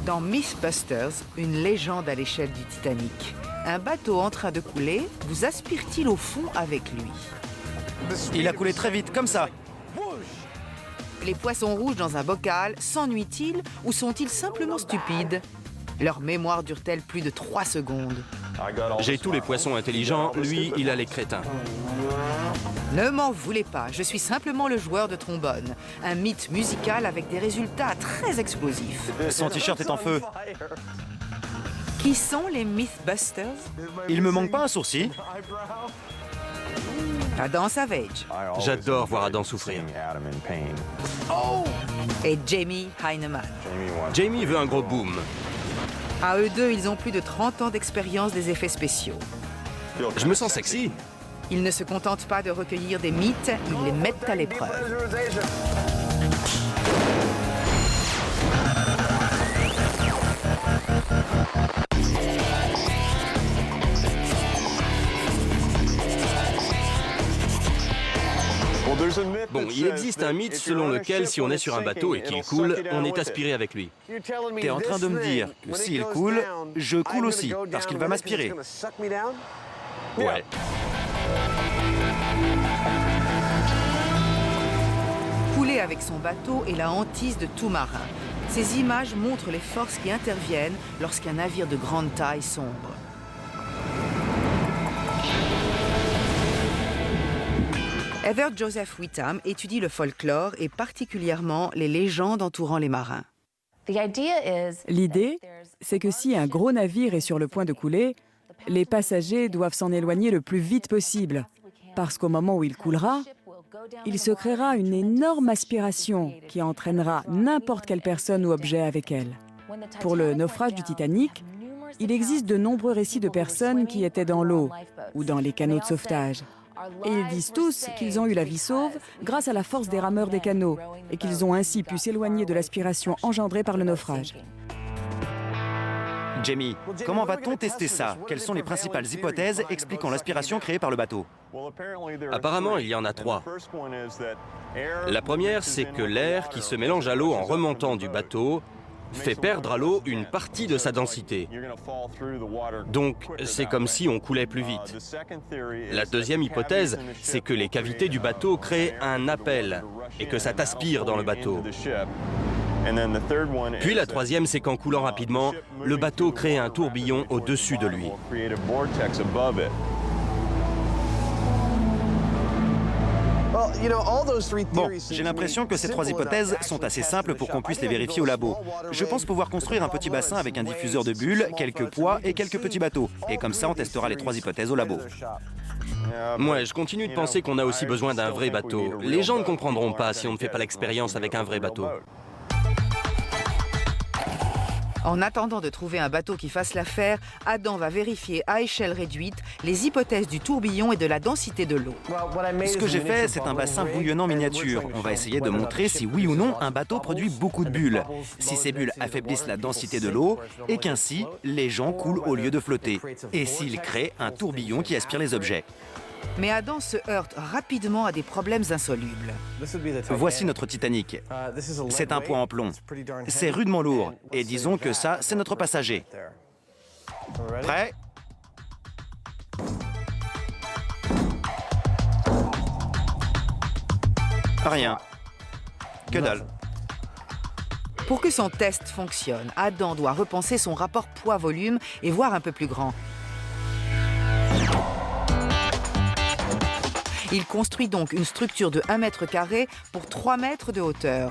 Dans Mythbusters, une légende à l'échelle du Titanic. Un bateau en train de couler vous aspire-t-il au fond avec lui? Il a coulé très vite, comme ça. Les poissons rouges dans un bocal s'ennuient-ils ou sont-ils simplement stupides? Leur mémoire dure-t-elle plus de 3 secondes? J'ai tous les poissons intelligents, lui, il a les crétins. Ne m'en voulez pas, je suis simplement le joueur de trombone. Un mythe musical avec des résultats très explosifs. Son t-shirt est en feu. Qui sont les Mythbusters? Il me manque pas un sourcil. Adam Savage J'adore voir Adam souffrir. et Jamie Hyneman. Jamie veut un gros boom. À eux deux, ils ont plus de 30 ans d'expérience des effets spéciaux. Je me sens sexy. Ils ne se contentent pas de recueillir des mythes, ils les mettent à l'épreuve. Bon, il existe un mythe selon lequel si on est sur un bateau et qu'il coule, on est aspiré avec lui. T'es en train de me dire que s'il coule, je coule aussi, parce qu'il va m'aspirer. Ouais. Couler avec son bateau est la hantise de tout marin. Ces images montrent les forces qui interviennent lorsqu'un navire de grande taille sombre. Heather Joseph Whitham étudie le folklore et particulièrement les légendes entourant les marins. L'idée, c'est que si un gros navire est sur le point de couler, les passagers doivent s'en éloigner le plus vite possible, parce qu'au moment où il coulera, il se créera une énorme aspiration qui entraînera n'importe quelle personne ou objet avec elle. Pour le naufrage du Titanic, il existe de nombreux récits de personnes qui étaient dans l'eau ou dans les canots de sauvetage. Et ils disent tous qu'ils ont eu la vie sauve grâce à la force des rameurs des canots et qu'ils ont ainsi pu s'éloigner de l'aspiration engendrée par le naufrage. Jamie, comment va-t-on tester ça? Quelles sont les principales hypothèses expliquant l'aspiration créée par le bateau? Apparemment, il y en a 3. La première, c'est que l'air qui se mélange à l'eau en remontant du bateau fait perdre à l'eau une partie de sa densité. Donc, c'est comme si on coulait plus vite. La deuxième hypothèse, c'est que les cavités du bateau créent un appel et que ça t'aspire dans le bateau. Puis la troisième, c'est qu'en coulant rapidement, le bateau crée un tourbillon au-dessus de lui. Bon, j'ai l'impression que ces 3 hypothèses sont assez simples pour qu'on puisse les vérifier au labo. Je pense pouvoir construire un petit bassin avec un diffuseur de bulles, quelques poids et quelques petits bateaux. Et comme ça, on testera les 3 hypothèses au labo. Moi, je continue de penser qu'on a aussi besoin d'un vrai bateau. Les gens ne comprendront pas si on ne fait pas l'expérience avec un vrai bateau. En attendant de trouver un bateau qui fasse l'affaire, Adam va vérifier à échelle réduite les hypothèses du tourbillon et de la densité de l'eau. Ce que j'ai fait, c'est un bassin bouillonnant miniature. On va essayer de montrer si oui ou non un bateau produit beaucoup de bulles, si ces bulles affaiblissent la densité de l'eau et qu'ainsi les gens coulent au lieu de flotter, et s'ils créent un tourbillon qui aspire les objets. Mais Adam se heurte rapidement à des problèmes insolubles. Voici notre Titanic. C'est un poids en plomb. C'est rudement lourd. Et disons que ça, c'est notre passager. Prêt? Rien. Que dalle. Pour que son test fonctionne, Adam doit repenser son rapport poids-volume et voir un peu plus grand. Il construit donc une structure de 1 mètre carré pour 3 mètres de hauteur.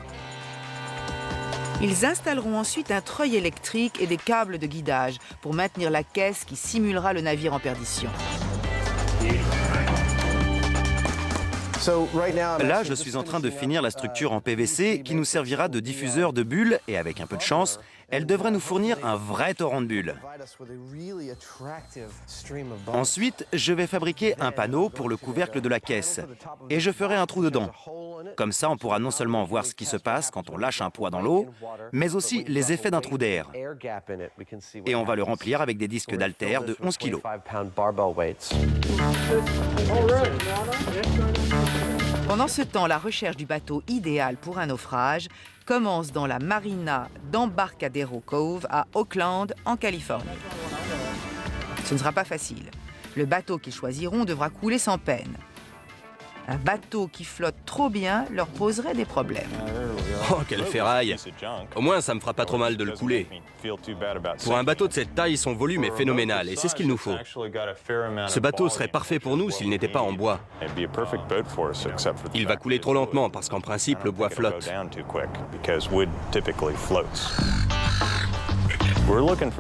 Ils installeront ensuite un treuil électrique et des câbles de guidage pour maintenir la caisse qui simulera le navire en perdition. Là, je suis en train de finir la structure en PVC qui nous servira de diffuseur de bulles et avec un peu de chance, elle devrait nous fournir un vrai torrent de bulles. Ensuite, je vais fabriquer un panneau pour le couvercle de la caisse et je ferai un trou dedans. Comme ça, on pourra non seulement voir ce qui se passe quand on lâche un poids dans l'eau, mais aussi les effets d'un trou d'air. Et on va le remplir avec des disques d'haltères de 11 kg. Pendant ce temps, la recherche du bateau idéal pour un naufrage commence dans la marina d'Embarcadero Cove à Oakland, en Californie. Ce ne sera pas facile. Le bateau qu'ils choisiront devra couler sans peine. Un bateau qui flotte trop bien leur poserait des problèmes. Oh, quelle ferraille! Au moins, ça me fera pas trop mal de le couler. Pour un bateau de cette taille, son volume est phénoménal et c'est ce qu'il nous faut. Ce bateau serait parfait pour nous s'il n'était pas en bois. Il va couler trop lentement parce qu'en principe, le bois flotte.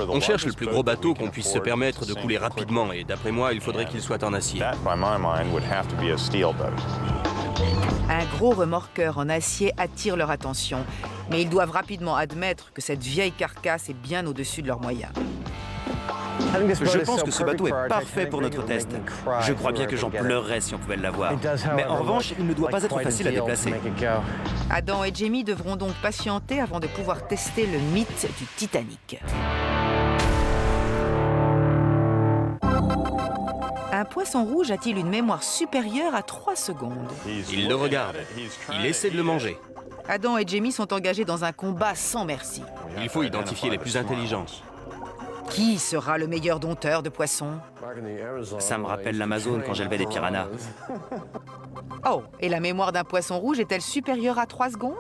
On cherche le plus gros bateau qu'on puisse se permettre de couler rapidement et d'après moi, il faudrait qu'il soit en acier. Un gros remorqueur en acier attire leur attention, mais ils doivent rapidement admettre que cette vieille carcasse est bien au-dessus de leurs moyens. Je pense que ce bateau est parfait pour notre test. Je crois bien que j'en pleurerais si on pouvait l'avoir. Mais en revanche, il ne doit pas être facile à déplacer. Adam et Jamie devront donc patienter avant de pouvoir tester le mythe du Titanic. Un poisson rouge a-t-il une mémoire supérieure à 3 secondes? Il le regarde. Il essaie de le manger. Adam et Jamie sont engagés dans un combat sans merci. Il faut identifier les plus intelligents. Qui sera le meilleur dompteur de poissons? Ça me rappelle l'Amazone quand j'élevais des piranhas. Oh, et la mémoire d'un poisson rouge est-elle supérieure à 3 secondes?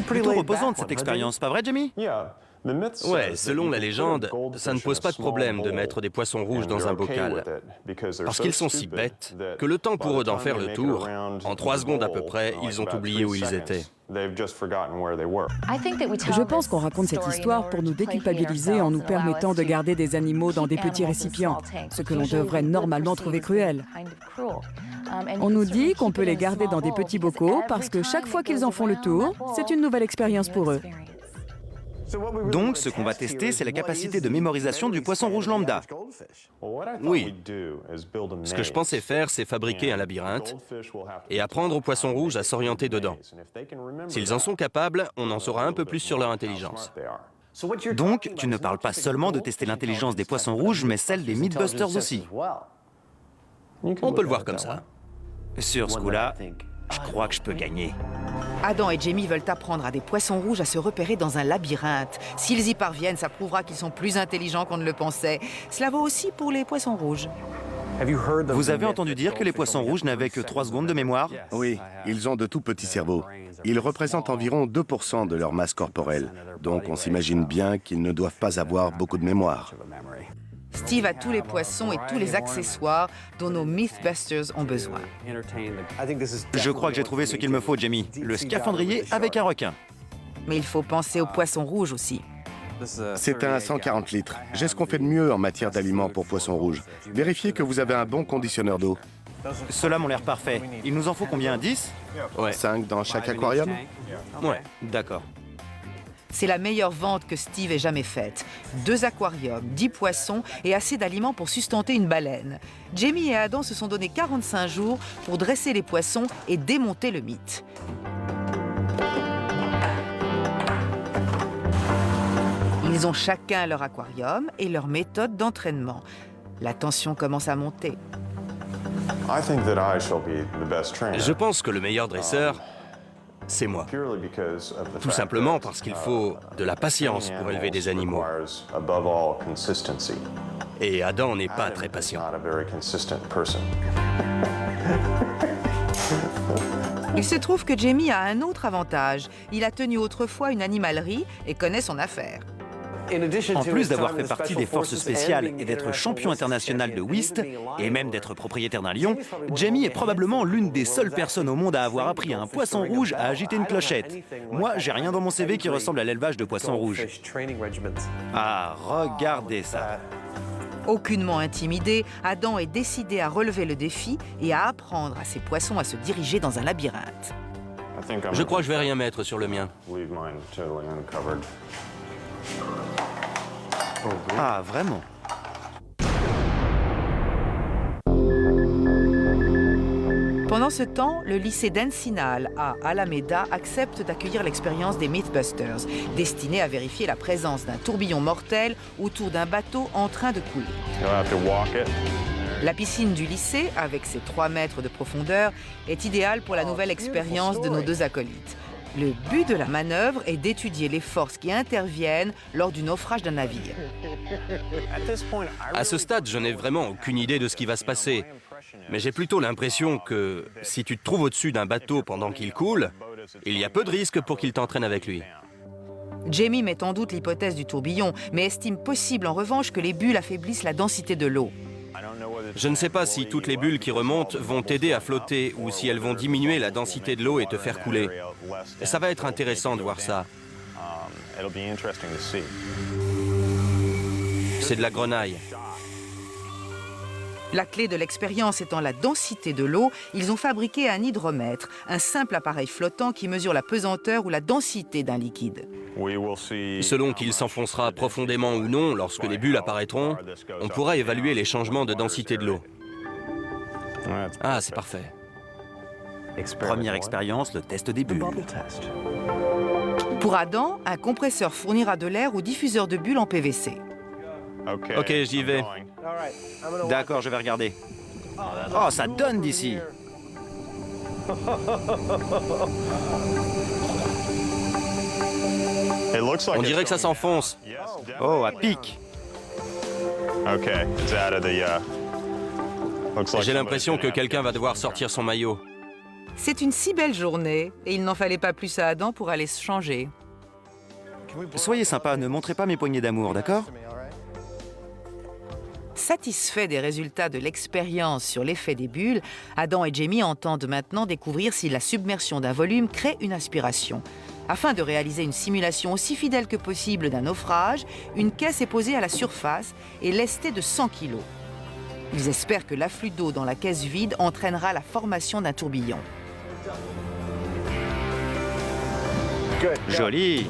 Plutôt reposante cette expérience, pas vrai, Jamie? Ouais, selon la légende, ça ne pose pas de problème de mettre des poissons rouges dans un bocal. Parce qu'ils sont si bêtes que le temps pour eux d'en faire le tour, en 3 secondes à peu près, ils ont oublié où ils étaient. Je pense qu'on raconte cette histoire pour nous déculpabiliser en nous permettant de garder des animaux dans des petits récipients, ce que l'on devrait normalement trouver cruel. On nous dit qu'on peut les garder dans des petits bocaux parce que chaque fois qu'ils en font le tour, c'est une nouvelle expérience pour eux. Donc, ce qu'on va tester, c'est la capacité de mémorisation du poisson rouge lambda. Oui. Ce que je pensais faire, c'est fabriquer un labyrinthe et apprendre aux poissons rouges à s'orienter dedans. S'ils en sont capables, on en saura un peu plus sur leur intelligence. Donc, tu ne parles pas seulement de tester l'intelligence des poissons rouges, mais celle des Mythbusters aussi. On peut le voir comme ça. Sur ce coup-là, je crois que je peux gagner. Adam et Jamie veulent apprendre à des poissons rouges à se repérer dans un labyrinthe. S'ils y parviennent, ça prouvera qu'ils sont plus intelligents qu'on ne le pensait. Cela vaut aussi pour les poissons rouges. Vous avez entendu dire que les poissons rouges n'avaient que 3 secondes de mémoire? Oui, ils ont de tout petits cerveaux. Ils représentent environ 2% de leur masse corporelle. Donc on s'imagine bien qu'ils ne doivent pas avoir beaucoup de mémoire. Steve a tous les poissons et tous les accessoires dont nos Mythbusters ont besoin. Je crois que j'ai trouvé ce qu'il me faut, Jamie. Le scaphandrier avec un requin. Mais il faut penser aux poissons rouges aussi. C'est un 140 litres. J'ai ce qu'on fait de mieux en matière d'aliments pour poissons rouges. Vérifiez que vous avez un bon conditionneur d'eau. Ceux-là m'ont l'air parfaits. Il nous en faut combien? 10? Ouais. 5 dans chaque aquarium? Ouais. D'accord. C'est la meilleure vente que Steve ait jamais faite. 2 aquariums, 10 poissons et assez d'aliments pour sustenter une baleine. Jamie et Adam se sont donné 45 jours pour dresser les poissons et démonter le mythe. Ils ont chacun leur aquarium et leur méthode d'entraînement. La tension commence à monter. Je pense que le meilleur dresseur, c'est moi. Tout simplement parce qu'il faut de la patience pour élever des animaux. Et Adam n'est pas très patient. Il se trouve que Jamie a un autre avantage. Il a tenu autrefois une animalerie et connaît son affaire. En plus d'avoir fait partie des forces spéciales et d'être champion international de whist, et même d'être propriétaire d'un lion, Jamie est probablement l'une des seules personnes au monde à avoir appris à un poisson rouge à agiter une clochette. Moi, j'ai rien dans mon CV qui ressemble à l'élevage de poissons rouges. Ah, regardez ça. Aucunement intimidé, Adam est décidé à relever le défi et à apprendre à ses poissons à se diriger dans un labyrinthe. Je crois que je vais rien mettre sur le mien. Ah, vraiment? Pendant ce temps, le lycée d'Encinal à Alameda accepte d'accueillir l'expérience des Mythbusters, destinée à vérifier la présence d'un tourbillon mortel autour d'un bateau en train de couler. La piscine du lycée, avec ses 3 mètres de profondeur, est idéale pour la nouvelle expérience de nos 2 acolytes. Le but de la manœuvre est d'étudier les forces qui interviennent lors du naufrage d'un navire. À ce stade, je n'ai vraiment aucune idée de ce qui va se passer. Mais j'ai plutôt l'impression que si tu te trouves au-dessus d'un bateau pendant qu'il coule, il y a peu de risques pour qu'il t'entraîne avec lui. Jamie met en doute l'hypothèse du tourbillon, mais estime possible en revanche que les bulles affaiblissent la densité de l'eau. Je ne sais pas si toutes les bulles qui remontent vont t'aider à flotter ou si elles vont diminuer la densité de l'eau et te faire couler. Et ça va être intéressant de voir ça. C'est de la grenaille. La clé de l'expérience étant la densité de l'eau, ils ont fabriqué un hydromètre, un simple appareil flottant qui mesure la pesanteur ou la densité d'un liquide. Selon qu'il s'enfoncera profondément ou non lorsque les bulles apparaîtront, on pourra évaluer les changements de densité de l'eau. Ah, c'est parfait. Première expérience, le test des bulles. Pour Adam, un compresseur fournira de l'air ou diffuseur de bulles en PVC. Ok, j'y vais. D'accord, je vais regarder. Oh, ça donne d'ici. On dirait que ça s'enfonce. Oh, à pic. J'ai l'impression que quelqu'un va devoir sortir son maillot. C'est une si belle journée et il n'en fallait pas plus à Adam pour aller se changer. Soyez sympa, ne montrez pas mes poignées d'amour, d'accord? Satisfaits des résultats de l'expérience sur l'effet des bulles, Adam et Jamie entendent maintenant découvrir si la submersion d'un volume crée une aspiration. Afin de réaliser une simulation aussi fidèle que possible d'un naufrage, une caisse est posée à la surface et lestée de 100 kg. Ils espèrent que l'afflux d'eau dans la caisse vide entraînera la formation d'un tourbillon. Joli.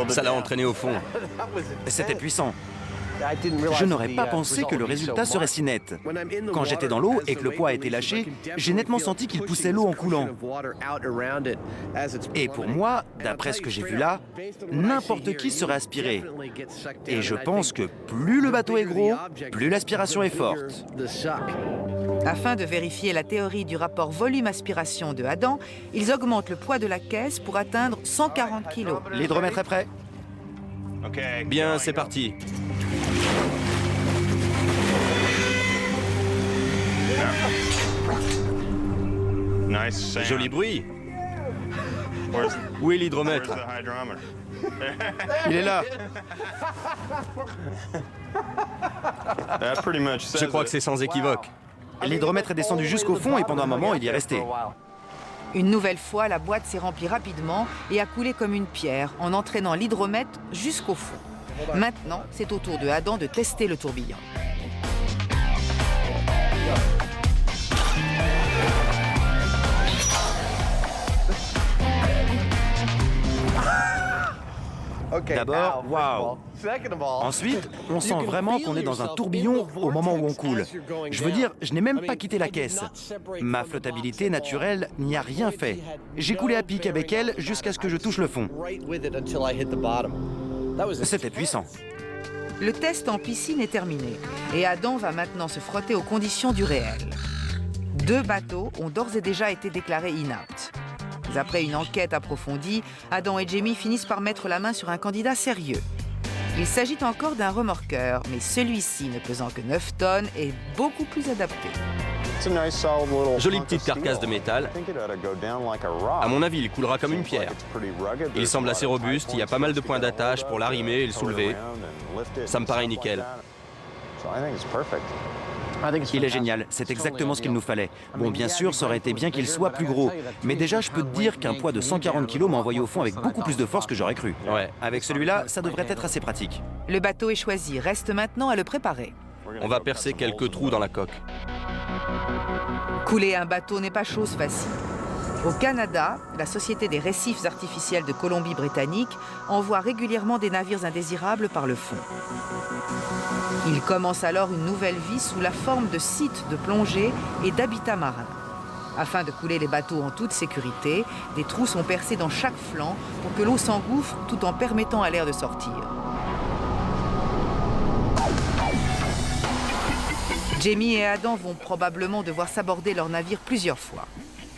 Ça l'a entraîné au fond. C'était puissant. Je n'aurais pas pensé que le résultat serait si net. Quand j'étais dans l'eau et que le poids a été lâché, j'ai nettement senti qu'il poussait l'eau en coulant. Et pour moi, d'après ce que j'ai vu là, n'importe qui serait aspiré. Et je pense que plus le bateau est gros, plus l'aspiration est forte. Afin de vérifier la théorie du rapport volume-aspiration de Adam, ils augmentent le poids de la caisse pour atteindre 140 kg. L'hydromètre est prêt? Bien, c'est parti. Joli bruit. Où est l'hydromètre? Il est là. Je crois que c'est sans équivoque. L'hydromètre est descendu jusqu'au fond et pendant un moment, il y est resté. Une nouvelle fois, la boîte s'est remplie rapidement et a coulé comme une pierre en entraînant l'hydromètre jusqu'au fond. Maintenant, c'est au tour de Adam de tester le tourbillon. D'abord, waouh! Ensuite, on sent vraiment qu'on est dans un tourbillon au moment où on coule. Je veux dire, je n'ai même pas quitté la caisse. Ma flottabilité naturelle n'y a rien fait. J'ai coulé à pic avec elle jusqu'à ce que je touche le fond. C'était puissant. Le test en piscine est terminé et Adam va maintenant se frotter aux conditions du réel. 2 bateaux ont d'ores et déjà été déclarés inaptes. Après une enquête approfondie, Adam et Jamie finissent par mettre la main sur un candidat sérieux. Il s'agit encore d'un remorqueur, mais celui-ci, ne pesant que 9 tonnes, est beaucoup plus adapté. Jolie petite carcasse de métal. À mon avis, il coulera comme une pierre. Il semble assez robuste, il y a pas mal de points d'attache pour l'arrimer et le soulever. Ça me paraît nickel. Il est génial, c'est exactement ce qu'il nous fallait. Bon, bien sûr, ça aurait été bien qu'il soit plus gros. Mais déjà, je peux te dire qu'un poids de 140 kg m'a envoyé au fond avec beaucoup plus de force que j'aurais cru. Ouais. Avec celui-là, ça devrait être assez pratique. Le bateau est choisi, reste maintenant à le préparer. On va percer quelques trous dans la coque. Couler un bateau n'est pas chose facile. Au Canada, la Société des récifs artificiels de Colombie-Britannique envoie régulièrement des navires indésirables par le fond. Il commence alors une nouvelle vie sous la forme de sites de plongée et d'habitats marins. Afin de couler les bateaux en toute sécurité, des trous sont percés dans chaque flanc pour que l'eau s'engouffre tout en permettant à l'air de sortir. Jamie et Adam vont probablement devoir s'aborder leur navire plusieurs fois.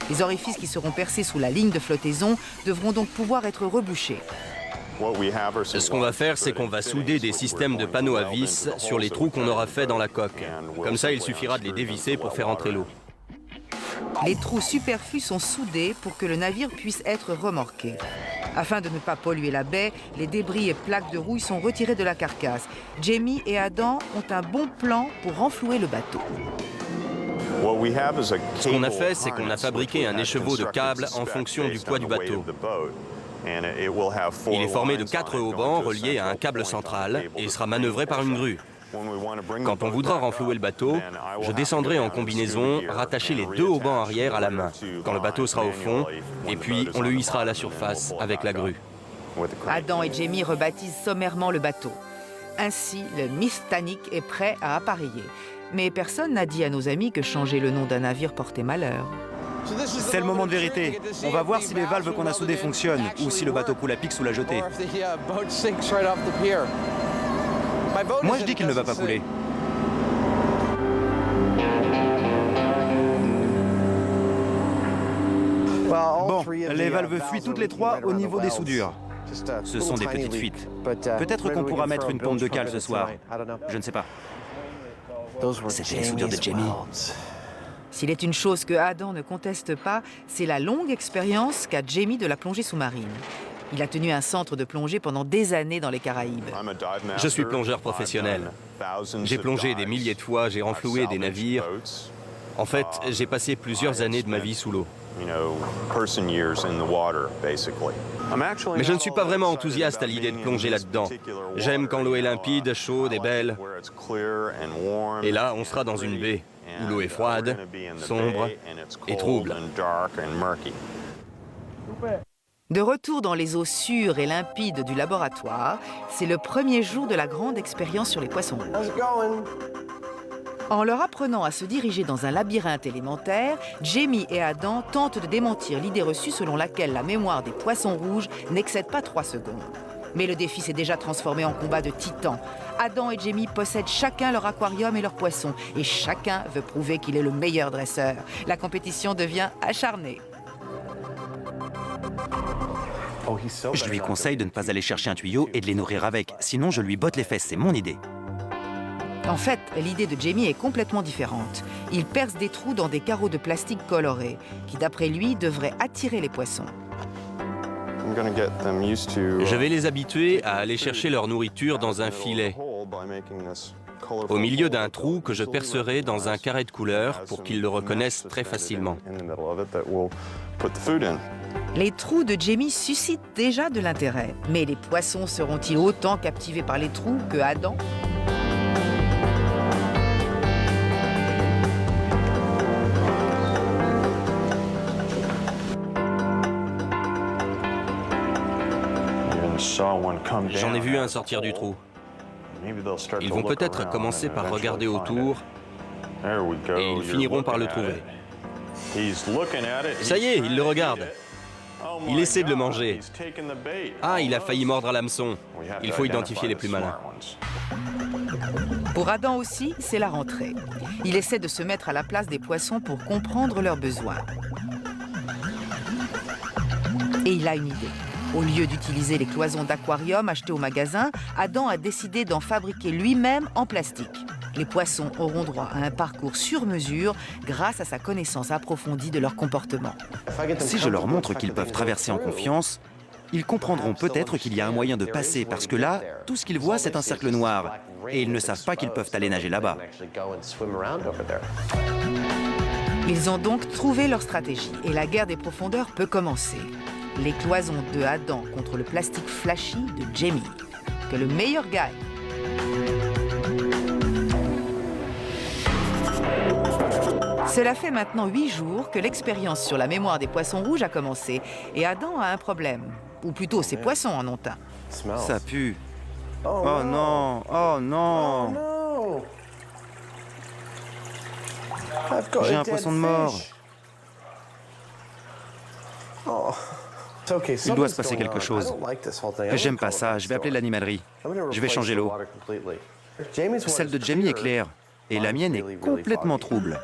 Les orifices qui seront percés sous la ligne de flottaison devront donc pouvoir être rebouchés. Ce qu'on va faire, c'est qu'on va souder des systèmes de panneaux à vis sur les trous qu'on aura fait dans la coque. Comme ça, il suffira de les dévisser pour faire entrer l'eau. Les trous superflus sont soudés pour que le navire puisse être remorqué. Afin de ne pas polluer la baie, les débris et plaques de rouille sont retirés de la carcasse. Jamie et Adam ont un bon plan pour renflouer le bateau. Ce qu'on a fait, c'est qu'on a fabriqué un écheveau de câbles en fonction du poids du bateau. Il est formé de 4 haubans reliés à un câble central et sera manœuvré par une grue. Quand on voudra renflouer le bateau, je descendrai en combinaison, rattacher les 2 haubans arrière à la main, quand le bateau sera au fond, et puis on le hissera à la surface avec la grue. Adam et Jamie rebaptisent sommairement le bateau. Ainsi, le Mistanic est prêt à appareiller. Mais personne n'a dit à nos amis que changer le nom d'un navire portait malheur. C'est le moment de vérité. On va voir si les valves qu'on a soudées fonctionnent ou si le bateau coule à pic sous la jetée. Moi, je dis qu'il ne va pas couler. Bon, les valves fuient toutes les 3 au niveau des soudures. Ce sont des petites fuites. Peut-être qu'on pourra mettre une pompe de cale ce soir. Je ne sais pas. C'était les soudures de Jamie. S'il est une chose que Adam ne conteste pas, c'est la longue expérience qu'a Jamie de la plongée sous-marine. Il a tenu un centre de plongée pendant des années dans les Caraïbes. Je suis plongeur professionnel. J'ai plongé des milliers de fois, j'ai renfloué des navires. En fait, j'ai passé plusieurs années de ma vie sous l'eau. Mais je ne suis pas vraiment enthousiaste à l'idée de plonger là-dedans. J'aime quand l'eau est limpide, chaude et belle. Et là, on sera dans une baie où l'eau est froide, sombre et trouble. De retour dans les eaux sûres et limpides du laboratoire, c'est le premier jour de la grande expérience sur les poissons rouges. En leur apprenant à se diriger dans un labyrinthe élémentaire, Jamie et Adam tentent de démentir l'idée reçue selon laquelle la mémoire des poissons rouges n'excède pas 3 secondes. Mais le défi s'est déjà transformé en combat de titans. Adam et Jamie possèdent chacun leur aquarium et leurs poissons, et chacun veut prouver qu'il est le meilleur dresseur. La compétition devient acharnée. Je lui conseille de ne pas aller chercher un tuyau et de les nourrir avec. Sinon, je lui botte les fesses, c'est mon idée. En fait, l'idée de Jamie est complètement différente. Il perce des trous dans des carreaux de plastique colorés, qui d'après lui devraient attirer les poissons. Je vais les habituer à aller chercher leur nourriture dans un filet, au milieu d'un trou que je percerai dans un carré de couleur pour qu'ils le reconnaissent très facilement. Les trous de Jamie suscitent déjà de l'intérêt. Mais les poissons seront-ils autant captivés par les trous que Adam ? J'en ai vu un sortir du trou. Ils vont peut-être commencer par regarder autour et ils finiront par le trouver. Ça y est, il le regarde. Il essaie de le manger. Ah, il a failli mordre à l'hameçon. Il faut identifier les plus malins. Pour Adam aussi, c'est la rentrée. Il essaie de se mettre à la place des poissons pour comprendre leurs besoins. Et il a une idée. Au lieu d'utiliser les cloisons d'aquarium achetées au magasin, Adam a décidé d'en fabriquer lui-même en plastique. Les poissons auront droit à un parcours sur mesure grâce à sa connaissance approfondie de leur comportement. Si je leur montre qu'ils peuvent traverser en confiance, ils comprendront peut-être qu'il y a un moyen de passer parce que là, tout ce qu'ils voient, c'est un cercle noir. Et ils ne savent pas qu'ils peuvent aller nager là-bas. Ils ont donc trouvé leur stratégie et la guerre des profondeurs peut commencer. Les cloisons de Adam contre le plastique flashy de Jamie. Que le meilleur gagne. Cela fait maintenant 8 jours que l'expérience sur la mémoire des poissons rouges a commencé. Et Adam a un problème. Ou plutôt, ses poissons en ont un. Ça pue. Oh non, oh non. J'ai un poisson de mort. Il doit se passer quelque chose. J'aime pas ça, je vais appeler l'animalerie. Je vais changer l'eau. Celle de Jamie est claire, et la mienne est complètement trouble.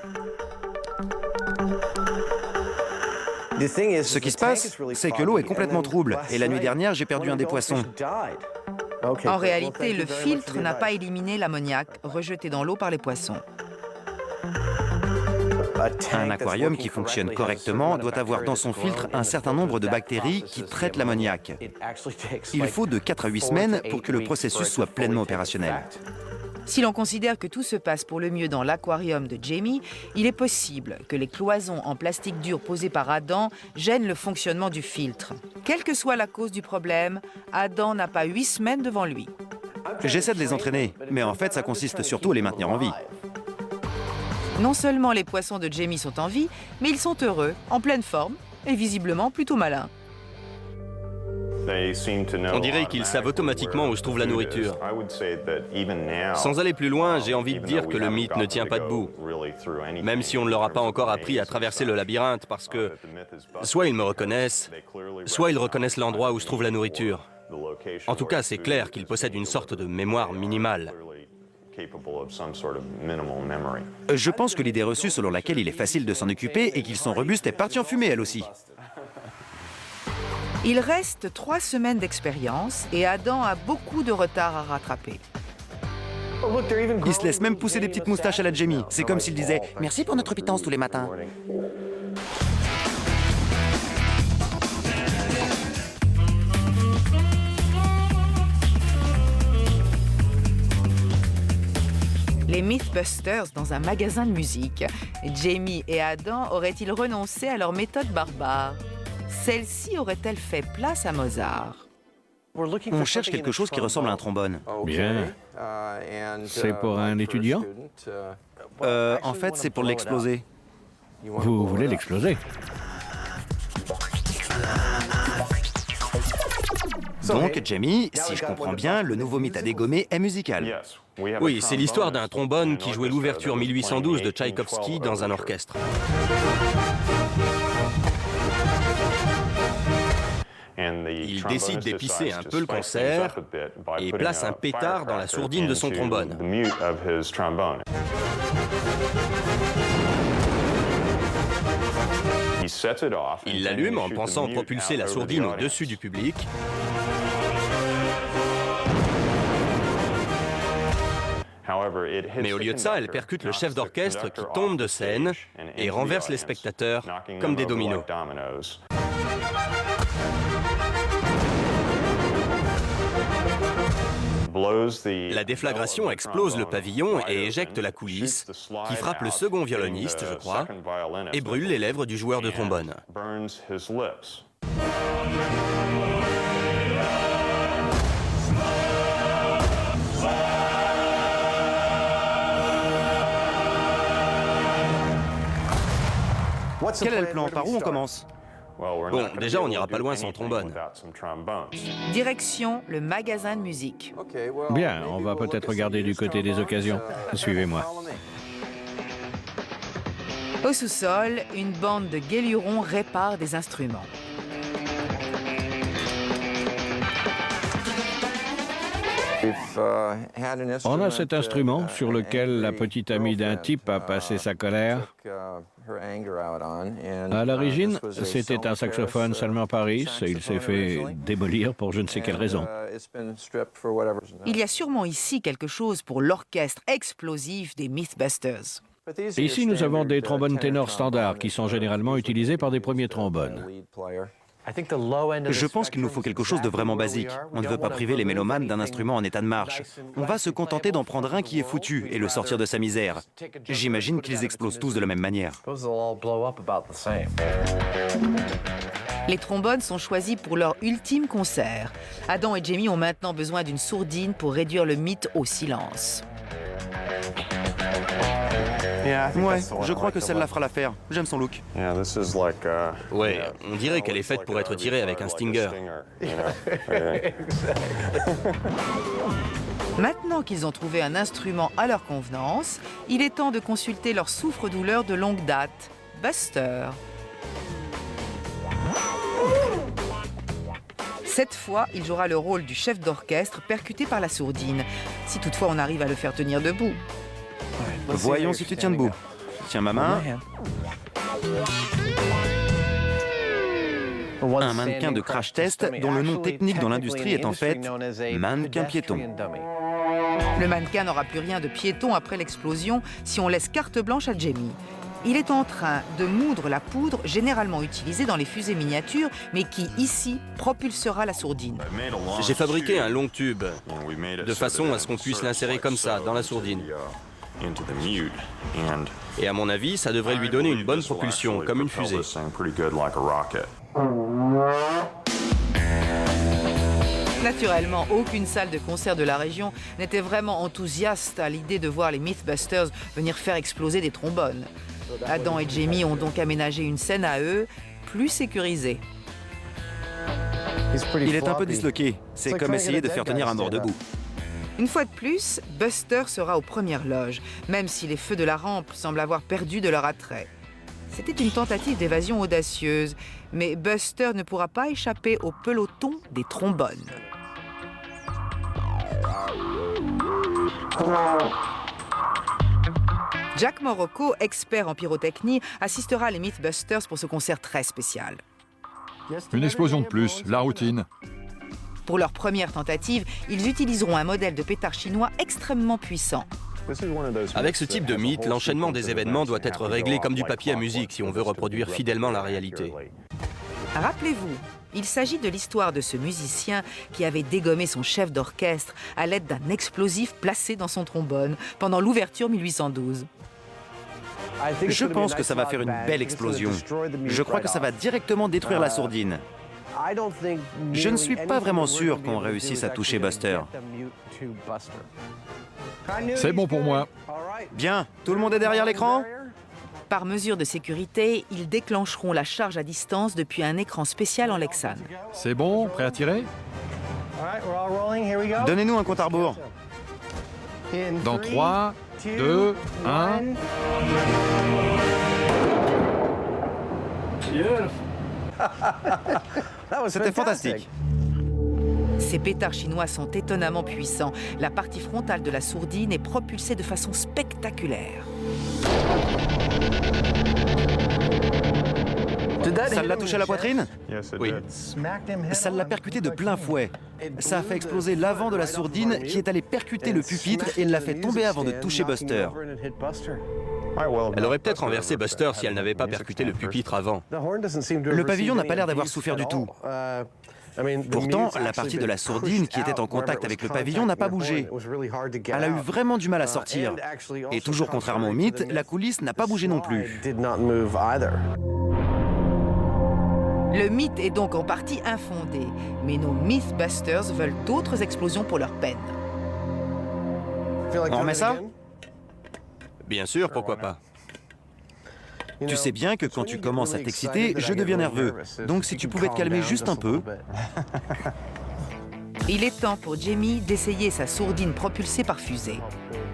Ce qui se passe, c'est que l'eau est complètement trouble, et la nuit dernière, j'ai perdu un des poissons. En réalité, le filtre n'a pas éliminé l'ammoniac rejeté dans l'eau par les poissons. Un aquarium qui fonctionne correctement doit avoir dans son filtre un certain nombre de bactéries qui traitent l'ammoniac. Il faut de 4 à 8 semaines pour que le processus soit pleinement opérationnel. Si l'on considère que tout se passe pour le mieux dans l'aquarium de Jamie, il est possible que les cloisons en plastique dur posées par Adam gênent le fonctionnement du filtre. Quelle que soit la cause du problème, Adam n'a pas 8 semaines devant lui. J'essaie de les entraîner, mais en fait, ça consiste surtout à les maintenir en vie. Non seulement les poissons de Jamie sont en vie, mais ils sont heureux, en pleine forme et visiblement plutôt malins. On dirait qu'ils savent automatiquement où se trouve la nourriture. Sans aller plus loin, j'ai envie de dire que le mythe ne tient pas debout. Même si on ne leur a pas encore appris à traverser le labyrinthe, parce que soit ils me reconnaissent, soit ils reconnaissent l'endroit où se trouve la nourriture. En tout cas, c'est clair qu'ils possèdent une sorte de mémoire minimale. Je pense que l'idée reçue selon laquelle il est facile de s'en occuper et qu'ils sont robustes est partie en fumée, elle aussi. Il reste 3 semaines d'expérience et Adam a beaucoup de retard à rattraper. Il se laisse même pousser des petites moustaches à la Jamie. C'est comme s'il disait « Merci pour notre pitance tous les matins ». Les Mythbusters dans un magasin de musique. Jamie et Adam auraient-ils renoncé à leur méthode barbare? Celle-ci aurait-elle fait place à Mozart? On cherche quelque chose qui ressemble à un trombone. Bien. C'est pour un étudiant? En fait, c'est pour l'exploser. Vous voulez l'exploser? Donc, Jamie, si je comprends bien, le nouveau mythe à dégommer est musical. Oui, c'est l'histoire d'un trombone qui jouait l'ouverture 1812 de Tchaïkovski dans un orchestre. Il décide d'épicer un peu le concert et place un pétard dans la sourdine de son trombone. Il l'allume en pensant propulser la sourdine au-dessus du public. Mais au lieu de ça, elle percute le chef d'orchestre qui tombe de scène et renverse les spectateurs comme des dominos. La déflagration explose le pavillon et éjecte la coulisse, qui frappe le second violoniste, je crois, et brûle les lèvres du joueur de trombone. Quel est le plan? Par où on commence? Bon, déjà, on n'ira pas loin sans trombone. Direction le magasin de musique. Bien, on va peut-être regarder du côté des occasions. Suivez-moi. Au sous-sol, une bande de guélurons répare des instruments. On a cet instrument sur lequel la petite amie d'un type a passé sa colère. À l'origine, c'était un saxophone seulement Paris et il s'est fait démolir pour je ne sais quelle raison. Il y a sûrement ici quelque chose pour l'orchestre explosif des Mythbusters. Ici, nous avons des trombones ténors standards qui sont généralement utilisés par des premiers trombones. Je pense qu'il nous faut quelque chose de vraiment basique. On ne veut pas priver les mélomanes d'un instrument en état de marche. On va se contenter d'en prendre un qui est foutu et le sortir de sa misère. J'imagine qu'ils explosent tous de la même manière. Les trombones sont choisis pour leur ultime concert. Adam et Jamie ont maintenant besoin d'une sourdine pour réduire le mythe au silence. Ouais, je crois que celle-là fera l'affaire. J'aime son look. Ouais, on dirait qu'elle est faite pour être tirée avec un Stinger. Maintenant qu'ils ont trouvé un instrument à leur convenance, il est temps de consulter leur souffre-douleur de longue date, Buster. Cette fois, il jouera le rôle du chef d'orchestre percuté par la sourdine, si toutefois on arrive à le faire tenir debout. Voyons si tu tiens debout. Tiens ma main. Un mannequin de crash test dont le nom technique dans l'industrie est en fait mannequin piéton. Le mannequin n'aura plus rien de piéton après l'explosion si on laisse carte blanche à Jamie. Il est en train de moudre la poudre généralement utilisée dans les fusées miniatures, mais qui, ici, propulsera la sourdine. J'ai fabriqué un long tube, de façon à ce qu'on puisse l'insérer comme ça, dans la sourdine. Et à mon avis, ça devrait lui donner une bonne propulsion, comme une fusée. Naturellement, aucune salle de concert de la région n'était vraiment enthousiaste à l'idée de voir les Mythbusters venir faire exploser des trombones. Adam et Jamie ont donc aménagé une scène à eux, plus sécurisée. Il est un peu disloqué. C'est comme essayer de faire tenir un mort debout. Une fois de plus, Buster sera aux premières loges, même si les feux de la rampe semblent avoir perdu de leur attrait. C'était une tentative d'évasion audacieuse, mais Buster ne pourra pas échapper au peloton des trombones. Jack Morocco, expert en pyrotechnie, assistera les Mythbusters pour ce concert très spécial. Une explosion de plus, la routine. Pour leur première tentative, ils utiliseront un modèle de pétard chinois extrêmement puissant. Avec ce type de mythe, l'enchaînement des événements doit être réglé comme du papier à musique si on veut reproduire fidèlement la réalité. Rappelez-vous, il s'agit de l'histoire de ce musicien qui avait dégommé son chef d'orchestre à l'aide d'un explosif placé dans son trombone pendant l'ouverture 1812. Je pense que ça va faire une belle explosion. Je crois que ça va directement détruire la sourdine. Je ne suis pas vraiment sûr qu'on réussisse à toucher Buster. C'est bon pour moi. Bien, tout le monde est derrière l'écran? Par mesure de sécurité, ils déclencheront la charge à distance depuis un écran spécial en Lexan. C'est bon, prêt à tirer? Donnez-nous un compte à rebours. Dans 3, 2, 1... C'était fantastique. Ces pétards chinois sont étonnamment puissants. La partie frontale de la sourdine est propulsée de façon spectaculaire. Ça l'a touché à la poitrine? Oui. Ça l'a percuté de plein fouet. Ça a fait exploser l'avant de la sourdine qui est allé percuter le pupitre et l'a fait tomber avant de toucher Buster. Elle aurait peut-être renversé Buster si elle n'avait pas percuté le pupitre avant. Le pavillon n'a pas l'air d'avoir souffert du tout. Pourtant, la partie de la sourdine qui était en contact avec le pavillon n'a pas bougé. Elle a eu vraiment du mal à sortir. Et toujours contrairement au mythe, la coulisse n'a pas bougé non plus. Le mythe est donc en partie infondé, mais nos Mythbusters veulent d'autres explosions pour leur peine. On remet ça? Bien sûr, pourquoi pas. Tu sais bien que quand tu commences à t'exciter, je deviens nerveux. Donc si tu pouvais te calmer juste un peu... Il est temps pour Jamie d'essayer sa sourdine propulsée par fusée.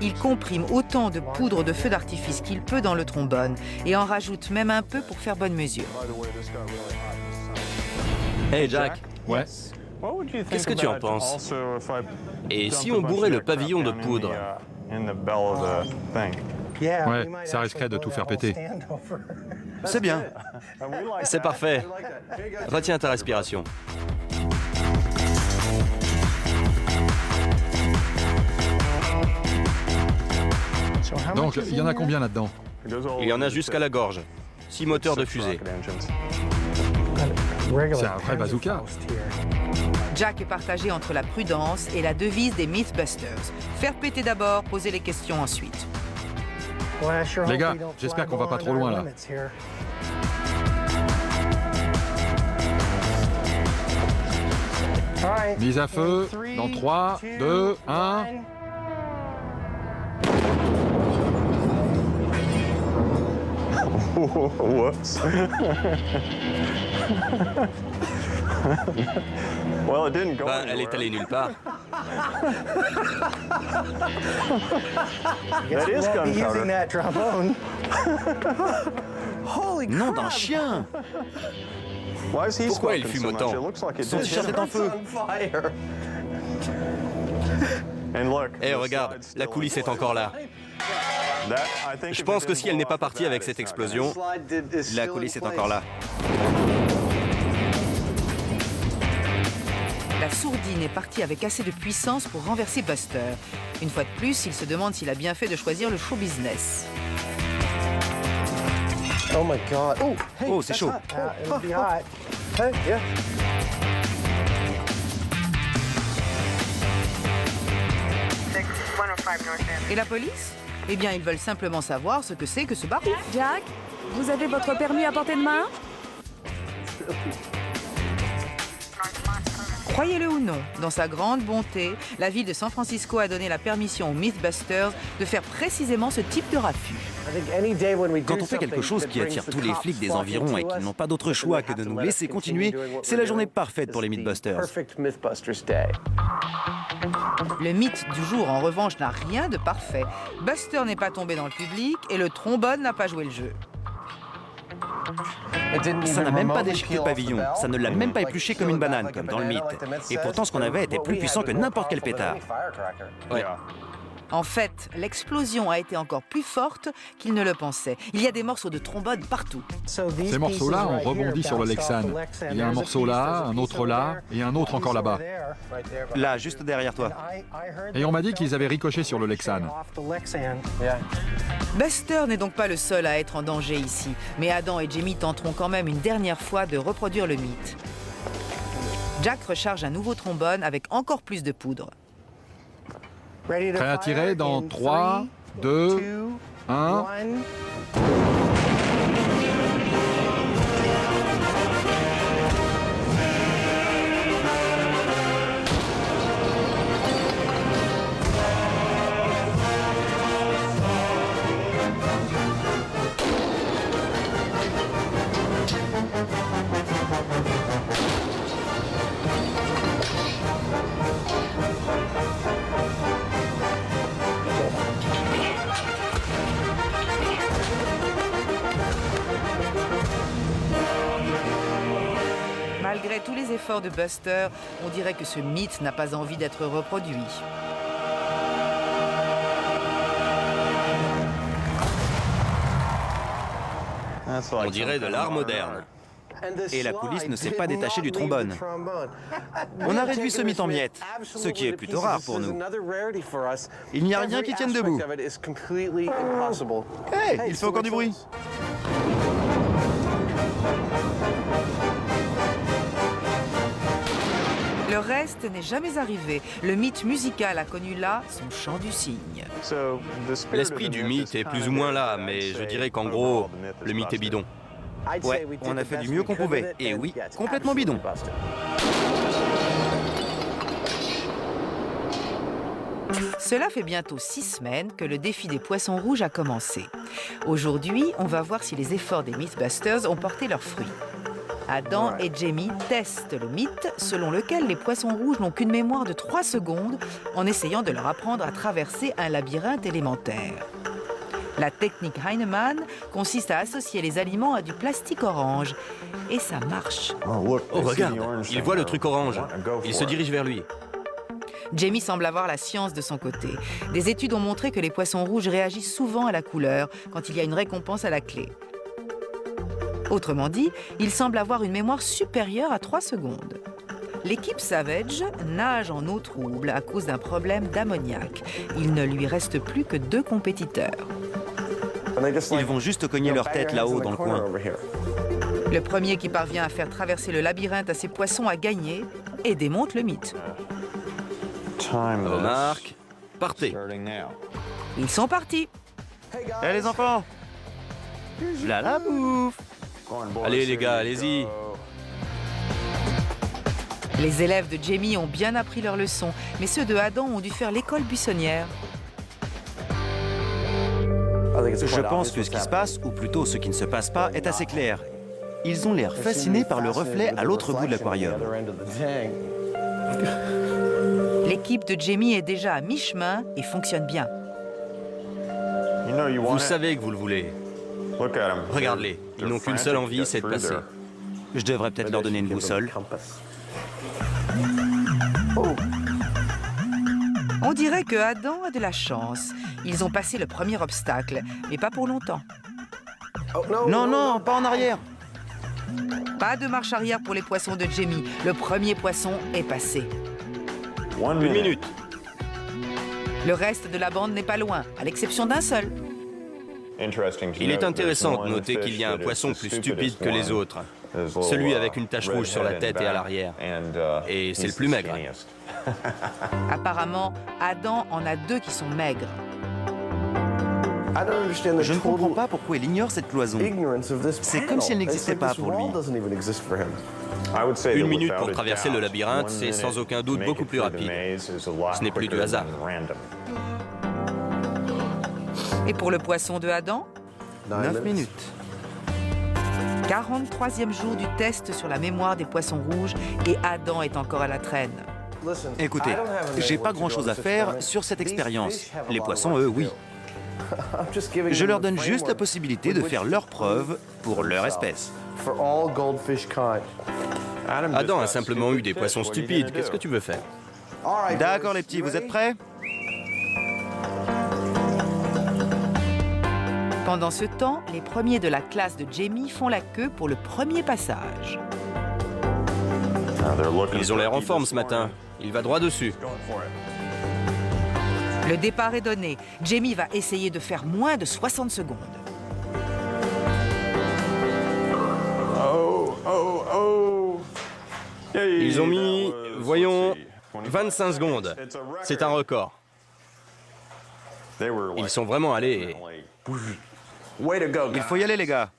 Il comprime autant de poudre de feu d'artifice qu'il peut dans le trombone et en rajoute même un peu pour faire bonne mesure. Hey Jack, Ouais. qu'est-ce que tu en penses? Et si on bourrait le pavillon de poudre? Ouais, ça risquerait de tout faire péter. C'est bien. C'est parfait. Retiens ta respiration. Donc, il y en a combien là-dedans? Il y en a jusqu'à la gorge. 6 moteurs de fusée. C'est un vrai bazooka. Jack est partagé entre la prudence et la devise des Mythbusters. Faire péter d'abord, poser les questions ensuite. Les gars, j'espère qu'on va pas trop loin là. Mise à feu, dans 3, 2, 1... Whoops. Well, it didn't go Ben, elle est allée nulle part. That is gunpowder. Nom d'un chien! Pourquoi il fume autant? Son t-shirt est en feu. Eh, regarde, la coulisse est encore là. Je pense que si elle n'est pas partie avec cette explosion... La coulisse est encore là. La sourdine est partie avec assez de puissance pour renverser Buster. Une fois de plus, il se demande s'il a bien fait de choisir le show business. Oh my God. Oh, c'est chaud. It'll be hot. Hey, yeah. Et la police? Eh bien, ils veulent simplement savoir ce que c'est que ce barouf. Jack, vous avez votre permis à portée de main? Croyez-le ou non, dans sa grande bonté, la ville de San Francisco a donné la permission aux Mythbusters de faire précisément ce type de raffut. Quand on fait quelque chose qui attire tous les flics des environs et qu'ils n'ont pas d'autre choix que de nous laisser continuer, c'est la journée parfaite pour les Mythbusters. Le mythe du jour, en revanche, n'a rien de parfait. Buster n'est pas tombé dans le public et le trombone n'a pas joué le jeu. Ça n'a même pas déchiqueté le pavillon, ça ne l'a même pas épluché comme une banane, comme dans le mythe. Et pourtant, ce qu'on avait était plus puissant que n'importe quel pétard. Ouais. En fait, l'explosion a été encore plus forte qu'il ne le pensait. Il y a des morceaux de trombone partout. Ces morceaux-là ont rebondi sur le Lexan. Il y a un morceau là, un autre là, et un autre encore là-bas. Là, juste derrière toi. Et on m'a dit qu'ils avaient ricoché sur le Lexan. Buster n'est donc pas le seul à être en danger ici, mais Adam et Jamie tenteront quand même une dernière fois de reproduire le mythe. Jack recharge un nouveau trombone avec encore plus de poudre. Prêt à tirer dans 3, 2, 1... Malgré tous les efforts de Buster, on dirait que ce mythe n'a pas envie d'être reproduit. On dirait de l'art moderne. Et la coulisse ne s'est pas détachée du trombone. On a réduit ce mythe en miettes, ce qui est plutôt rare pour nous. Il n'y a rien qui tienne debout. Hey, il fait encore du bruit. Le reste n'est jamais arrivé. Le mythe musical a connu là son chant du cygne. L'esprit du mythe est plus ou moins là, mais je dirais qu'en gros, le mythe est bidon. Ouais, on a fait du mieux qu'on pouvait. Et oui, complètement bidon. Cela fait bientôt 6 semaines que le défi des poissons rouges a commencé. Aujourd'hui, on va voir si les efforts des Mythbusters ont porté leurs fruits. Adam et Jamie testent le mythe selon lequel les poissons rouges n'ont qu'une mémoire de 3 secondes en essayant de leur apprendre à traverser un labyrinthe élémentaire. La technique Heinemann consiste à associer les aliments à du plastique orange. Et ça marche. Oh, regarde, il voit le truc orange. Il se dirige vers lui. Jamie semble avoir la science de son côté. Des études ont montré que les poissons rouges réagissent souvent à la couleur quand il y a une récompense à la clé. Autrement dit, il semble avoir une mémoire supérieure à 3 secondes. L'équipe Savage nage en eau trouble à cause d'un problème d'ammoniac. Il ne lui reste plus que 2 compétiteurs. Ils vont juste cogner leur tête là-haut dans le coin. Le premier qui parvient à faire traverser le labyrinthe à ses poissons a gagné et démonte le mythe. Remarque, partez. Ils sont partis. Eh les enfants, là la bouffe. Allez les gars, allez-y. Les élèves de Jamie ont bien appris leur leçon, mais ceux de Adam ont dû faire l'école buissonnière. Je pense que ce qui se passe, ou plutôt ce qui ne se passe pas, est assez clair. Ils ont l'air fascinés par le reflet à l'autre bout de l'aquarium. L'équipe de Jamie est déjà à mi-chemin et fonctionne bien. Vous savez que vous le voulez. Regarde-les, ils n'ont qu'une seule envie, c'est de passer. Je devrais peut-être leur donner une boussole. On dirait que Adam a de la chance. Ils ont passé le premier obstacle, mais pas pour longtemps. Non, non, pas en arrière. Pas de marche arrière pour les poissons de Jamie. Le premier poisson est passé. 1 minute. Le reste de la bande n'est pas loin, à l'exception d'un seul. Il est intéressant de noter qu'il y a un poisson plus stupide que les autres. Celui avec une tache rouge sur la tête et à l'arrière. Et c'est le plus maigre. Apparemment, Adam en a 2 qui sont maigres. Je ne comprends pas pourquoi il ignore cette cloison. C'est comme si elle n'existait pas pour lui. 1 minute pour traverser le labyrinthe, c'est sans aucun doute beaucoup plus rapide. Ce n'est plus du hasard. Et pour le poisson de Adam, 9 minutes. 43e jour du test sur la mémoire des poissons rouges et Adam est encore à la traîne. Écoutez, j'ai pas grand-chose à faire sur cette expérience. Les poissons, eux, oui. Je leur donne juste la possibilité de faire leurs preuves pour leur espèce. Adam a simplement eu des poissons stupides. Qu'est-ce que tu veux faire? D'accord les petits, vous êtes prêts? Pendant ce temps, les premiers de la classe de Jamie font la queue pour le premier passage. Ils ont l'air en forme ce matin. Il va droit dessus. Le départ est donné. Jamie va essayer de faire moins de 60 secondes. Ils ont mis, voyons, 25 secondes. C'est un record. Ils sont vraiment allés. Il faut y aller les gars.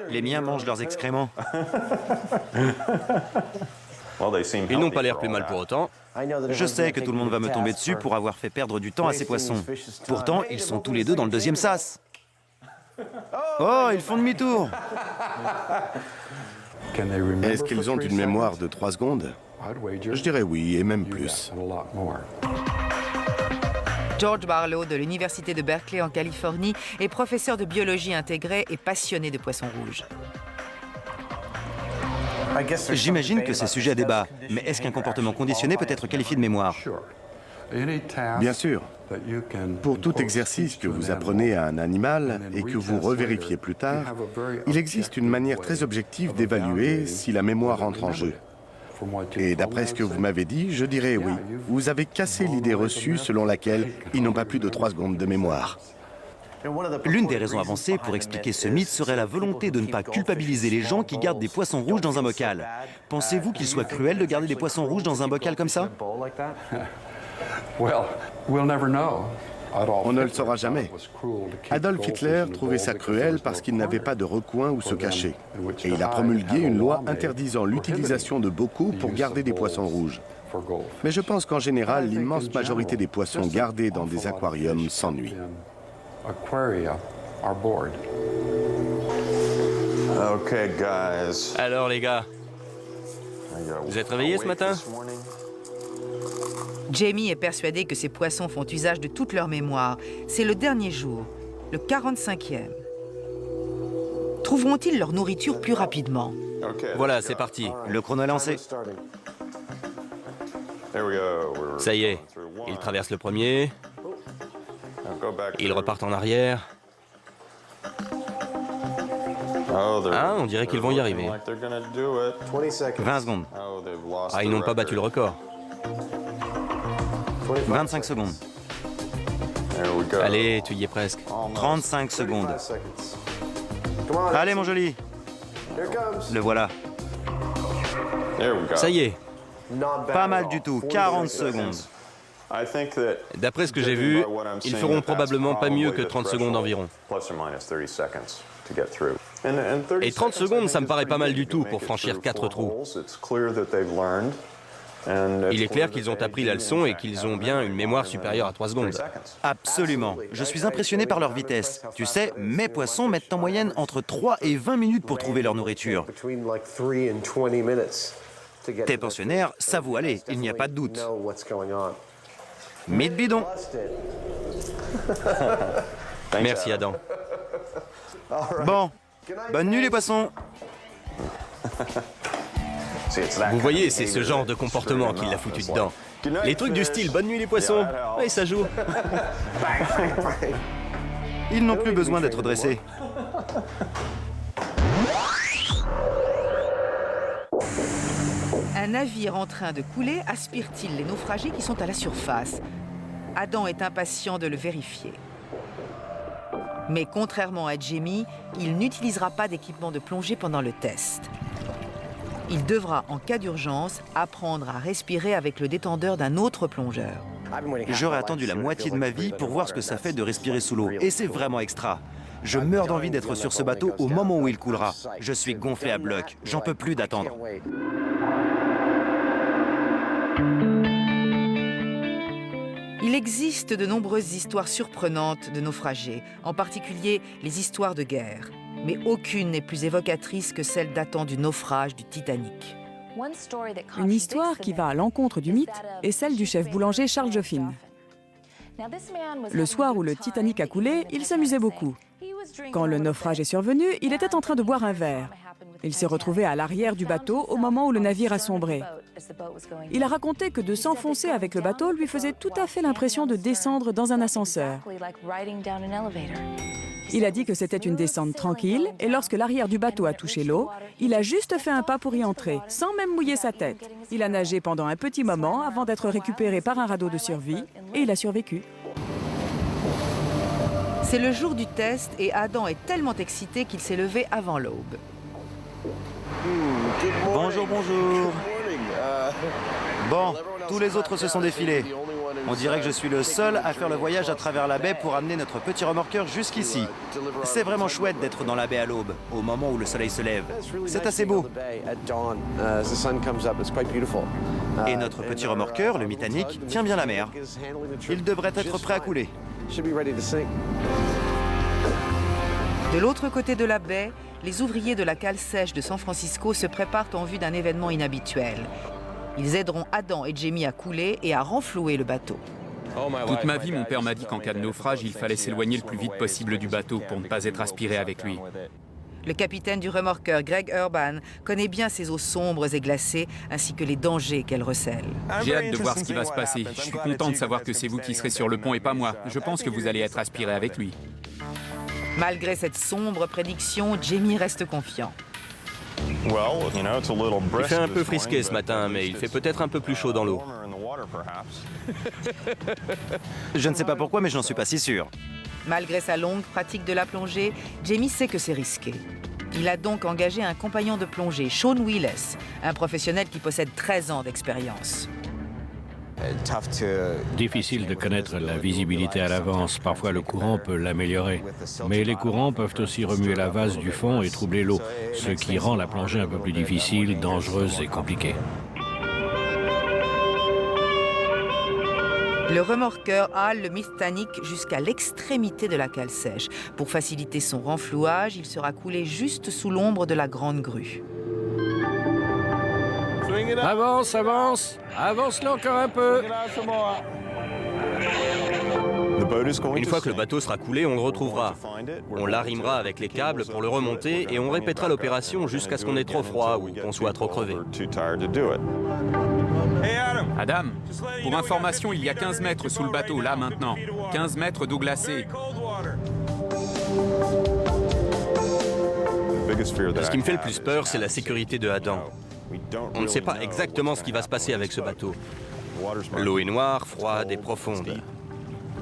Les miens mangent leurs excréments. Ils n'ont pas l'air plus mal pour autant. Je sais que tout le monde va me tomber dessus pour avoir fait perdre du temps à ces poissons. Pourtant, ils sont tous les deux dans le deuxième sas. Oh, ils font demi-tour. Est-ce qu'ils ont une mémoire de 3 secondes? Je dirais oui, et même plus. George Barlow de l'Université de Berkeley en Californie est professeur de biologie intégrée et passionné de poissons rouges. J'imagine que c'est sujet à débat, mais est-ce qu'un comportement conditionné peut être qualifié de mémoire? Bien sûr. Pour tout exercice que vous apprenez à un animal et que vous revérifiez plus tard, il existe une manière très objective d'évaluer si la mémoire entre en jeu. Et d'après ce que vous m'avez dit, je dirais oui. Vous avez cassé l'idée reçue selon laquelle ils n'ont pas plus de 3 secondes de mémoire. L'une des raisons avancées pour expliquer ce mythe serait la volonté de ne pas culpabiliser les gens qui gardent des poissons rouges dans un bocal. Pensez-vous qu'il soit cruel de garder des poissons rouges dans un bocal comme ça? On ne le saura jamais. Adolf Hitler trouvait ça cruel parce qu'il n'avait pas de recoin où se cacher. Et il a promulgué une loi interdisant l'utilisation de bocaux pour garder des poissons rouges. Mais je pense qu'en général, l'immense majorité des poissons gardés dans des aquariums s'ennuient. Alors les gars, vous êtes réveillés ce matin? Jamie est persuadé que ces poissons font usage de toute leur mémoire. C'est le dernier jour, le 45e. Trouveront-ils leur nourriture plus rapidement? Voilà, c'est parti. Le chrono est lancé. Ça y est, ils traversent le premier. Ils repartent en arrière. Ah, on dirait qu'ils vont y arriver. 20 secondes. Ah, ils n'ont pas battu le record. 25 secondes. Allez, tu y es presque. 35 secondes. Allez mon joli. Le voilà. Ça y est. Pas mal du tout, 40 secondes. D'après ce que j'ai vu, ils feront probablement pas mieux que 30 secondes environ. Et 30 secondes, ça me paraît pas mal du tout pour franchir 4 trous. Il est clair qu'ils ont appris la leçon et qu'ils ont bien une mémoire supérieure à 3 secondes. Absolument. Je suis impressionné par leur vitesse. Tu sais, mes poissons mettent en moyenne entre 3 et 20 minutes pour trouver leur nourriture. Tes pensionnaires, ça vaut aller, il n'y a pas de doute. Mythe bidon. Merci Adam. Bon, bonne nuit les poissons. Vous voyez, c'est ce genre de comportement qui l'a foutu dedans. Les trucs du style « Bonne nuit les poissons », oui, ça joue. Ils n'ont plus besoin d'être dressés. Un navire en train de couler aspire-t-il les naufragés qui sont à la surface? Adam est impatient de le vérifier. Mais contrairement à Jamie, il n'utilisera pas d'équipement de plongée pendant le test. Il devra, en cas d'urgence, apprendre à respirer avec le détendeur d'un autre plongeur. J'aurais attendu la moitié de ma vie pour voir ce que ça fait de respirer sous l'eau. Et c'est vraiment extra. Je meurs d'envie d'être sur ce bateau au moment où il coulera. Je suis gonflé à bloc. J'en peux plus d'attendre. Il existe de nombreuses histoires surprenantes de naufragés, en particulier les histoires de guerre. Mais aucune n'est plus évocatrice que celle datant du naufrage du Titanic. Une histoire qui va à l'encontre du mythe est celle du chef boulanger Charles Joffin. Le soir où le Titanic a coulé, il s'amusait beaucoup. Quand le naufrage est survenu, il était en train de boire un verre. Il s'est retrouvé à l'arrière du bateau au moment où le navire a sombré. Il a raconté que de s'enfoncer avec le bateau lui faisait tout à fait l'impression de descendre dans un ascenseur. Il a dit que c'était une descente tranquille et lorsque l'arrière du bateau a touché l'eau, il a juste fait un pas pour y entrer, sans même mouiller sa tête. Il a nagé pendant un petit moment avant d'être récupéré par un radeau de survie et il a survécu. C'est le jour du test et Adam est tellement excité qu'il s'est levé avant l'aube. Bonjour, bonjour. Bon, tous les autres se sont défilés. On dirait que je suis le seul à faire le voyage à travers la baie pour amener notre petit remorqueur jusqu'ici. C'est vraiment chouette d'être dans la baie à l'aube, au moment où le soleil se lève. C'est assez beau. Et notre petit remorqueur, le Titanic, tient bien la mer. Il devrait être prêt à couler. De l'autre côté de la baie, les ouvriers de la cale sèche de San Francisco se préparent en vue d'un événement inhabituel. Ils aideront Adam et Jamie à couler et à renflouer le bateau. Toute ma vie, mon père m'a dit qu'en cas de naufrage, il fallait s'éloigner le plus vite possible du bateau pour ne pas être aspiré avec lui. Le capitaine du remorqueur, Greg Urban, connaît bien ces eaux sombres et glacées, ainsi que les dangers qu'elles recèlent. J'ai hâte de voir ce qui va se passer. Je suis content de savoir que c'est vous qui serez sur le pont et pas moi. Je pense que vous allez être aspiré avec lui. Malgré cette sombre prédiction, Jamie reste confiant. Il fait un peu frisqué ce matin, mais il fait peut-être un peu plus chaud dans l'eau. Je ne sais pas pourquoi, mais je n'en suis pas si sûr. Malgré sa longue pratique de la plongée, Jamie sait que c'est risqué. Il a donc engagé un compagnon de plongée, Sean Willis, un professionnel qui possède 13 ans d'expérience. Difficile de connaître la visibilité à l'avance. Parfois, le courant peut l'améliorer. Mais les courants peuvent aussi remuer la vase du fond et troubler l'eau, ce qui rend la plongée un peu plus difficile, dangereuse et compliquée. Le remorqueur hale le Titanic jusqu'à l'extrémité de la cale sèche. Pour faciliter son renflouage, il sera coulé juste sous l'ombre de la grande grue. Avance, avance! Avance-le encore un peu! Une fois que le bateau sera coulé, on le retrouvera. On l'arrimera avec les câbles pour le remonter et on répétera l'opération jusqu'à ce qu'on ait trop froid ou qu'on soit trop crevé. Adam, pour information, il y a 15 mètres sous le bateau, là maintenant. 15 mètres d'eau glacée. Ce qui me fait le plus peur, c'est la sécurité de Adam. On ne sait pas exactement ce qui va se passer avec ce bateau. L'eau est noire, froide et profonde.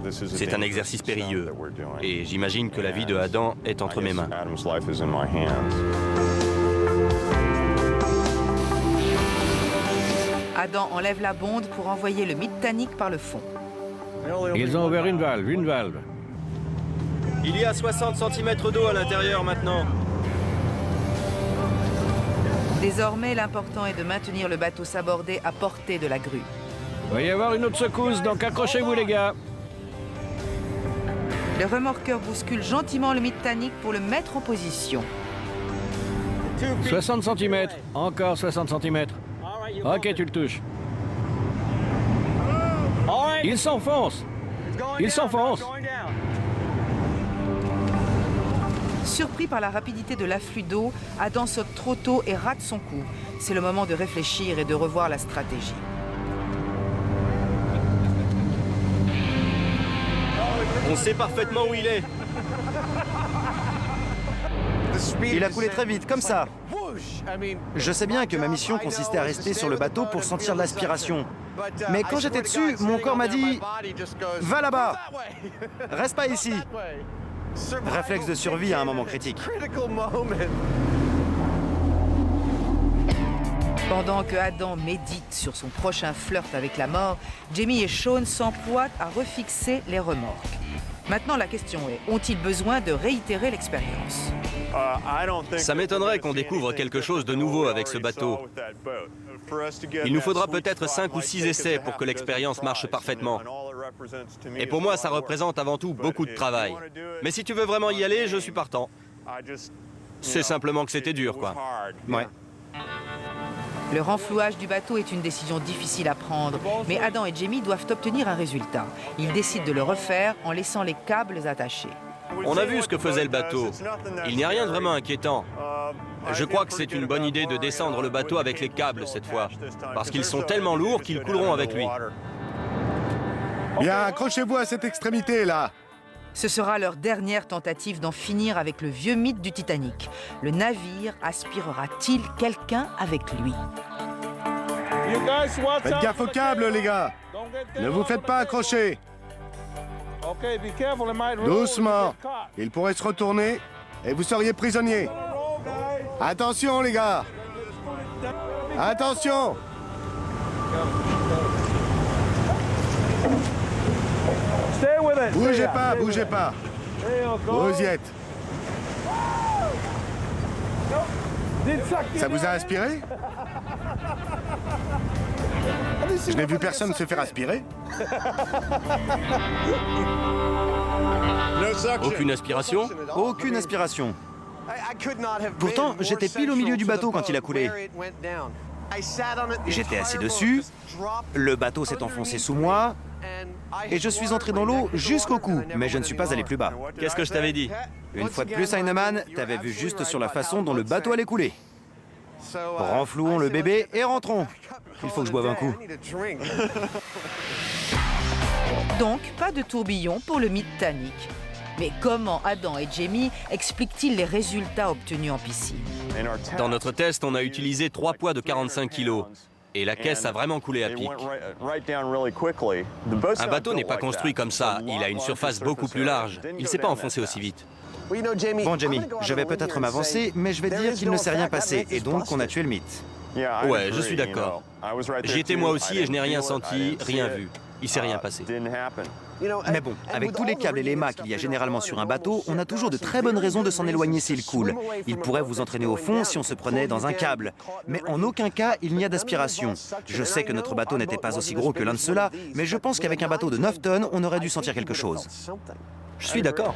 C'est un exercice périlleux. Et j'imagine que la vie de Adam est entre mes mains. Adam enlève la bonde pour envoyer le Titanic par le fond. Ils ont ouvert une valve, une valve. Il y a 60 cm d'eau à l'intérieur maintenant. Désormais, l'important est de maintenir le bateau sabordé à portée de la grue. Il va y avoir une autre secousse, donc accrochez-vous les gars. Le remorqueur bouscule gentiment le Titanic pour le mettre en position. 60 cm, encore 60 cm. Ok, tu le touches. Il s'enfonce. Il s'enfonce. Surpris par la rapidité de l'afflux d'eau, Adam saute trop tôt et rate son coup. C'est le moment de réfléchir et de revoir la stratégie. On sait parfaitement où il est. Il a coulé très vite, comme ça. Je sais bien que ma mission consistait à rester sur le bateau pour sentir l'aspiration. Mais quand j'étais dessus, mon corps m'a dit « Va là-bas, reste pas ici ». Réflexe de survie à un moment critique. Pendant que Adam médite sur son prochain flirt avec la mort, Jamie et Sean s'empoitent à refixer les remorques. Maintenant, la question est, ont-ils besoin de réitérer l'expérience? Ça m'étonnerait qu'on découvre quelque chose de nouveau avec ce bateau. Il nous faudra peut-être 5 ou 6 essais pour que l'expérience marche parfaitement. Et pour moi, ça représente avant tout beaucoup de travail. Mais si tu veux vraiment y aller, je suis partant. C'est simplement que c'était dur, quoi. Ouais. Le renflouage du bateau est une décision difficile à prendre, mais Adam et Jamie doivent obtenir un résultat. Ils décident de le refaire en laissant les câbles attachés. On a vu ce que faisait le bateau. Il n'y a rien de vraiment inquiétant. Je crois que c'est une bonne idée de descendre le bateau avec les câbles cette fois, parce qu'ils sont tellement lourds qu'ils couleront avec lui. Bien, accrochez-vous à cette extrémité, là. Ce sera leur dernière tentative d'en finir avec le vieux mythe du Titanic. Le navire aspirera-t-il quelqu'un avec lui? Faites gaffe aux câbles, les gars. Ne vous faites pas accrocher. Doucement. Il pourrait se retourner et vous seriez prisonnier. Attention, les gars. Attention. Bougez pas, bougez pas. Vous y êtes. Ça vous a aspiré? Je n'ai vu personne se faire aspirer. Aucune aspiration? Aucune aspiration. Pourtant, j'étais pile au milieu du bateau quand il a coulé. J'étais assis dessus, le bateau s'est enfoncé sous moi, et je suis entré dans l'eau jusqu'au cou, mais je ne suis pas allé plus bas. Qu'est-ce que je t'avais dit? Une fois de plus, Heinemann, t'avais vu juste sur la façon dont le bateau allait couler. Renflouons le bébé et rentrons. Il faut que je boive un coup. Donc, pas de tourbillon pour le mythe Titanic. Mais comment Adam et Jamie expliquent-ils les résultats obtenus en piscine? Dans notre test, on a utilisé 3 poids de 45 kg. Et la caisse a vraiment coulé à pic. Un bateau n'est pas construit comme ça. Il a une surface beaucoup plus large. Il ne s'est pas enfoncé aussi vite. Bon, Jamie, je vais peut-être m'avancer, mais je vais dire qu'il ne s'est rien passé, et donc qu'on a tué le mythe. Ouais, je suis d'accord. J'y étais moi aussi et je n'ai rien senti, rien vu. Il s'est rien passé. Mais bon, avec tous les câbles et les mâts qu'il y a généralement sur un bateau, on a toujours de très bonnes raisons de s'en éloigner s'il coule. Il pourrait vous entraîner au fond si on se prenait dans un câble. Mais en aucun cas, il n'y a d'aspiration. Je sais que notre bateau n'était pas aussi gros que l'un de ceux-là, mais je pense qu'avec un bateau de 9 tonnes, on aurait dû sentir quelque chose. Je suis d'accord.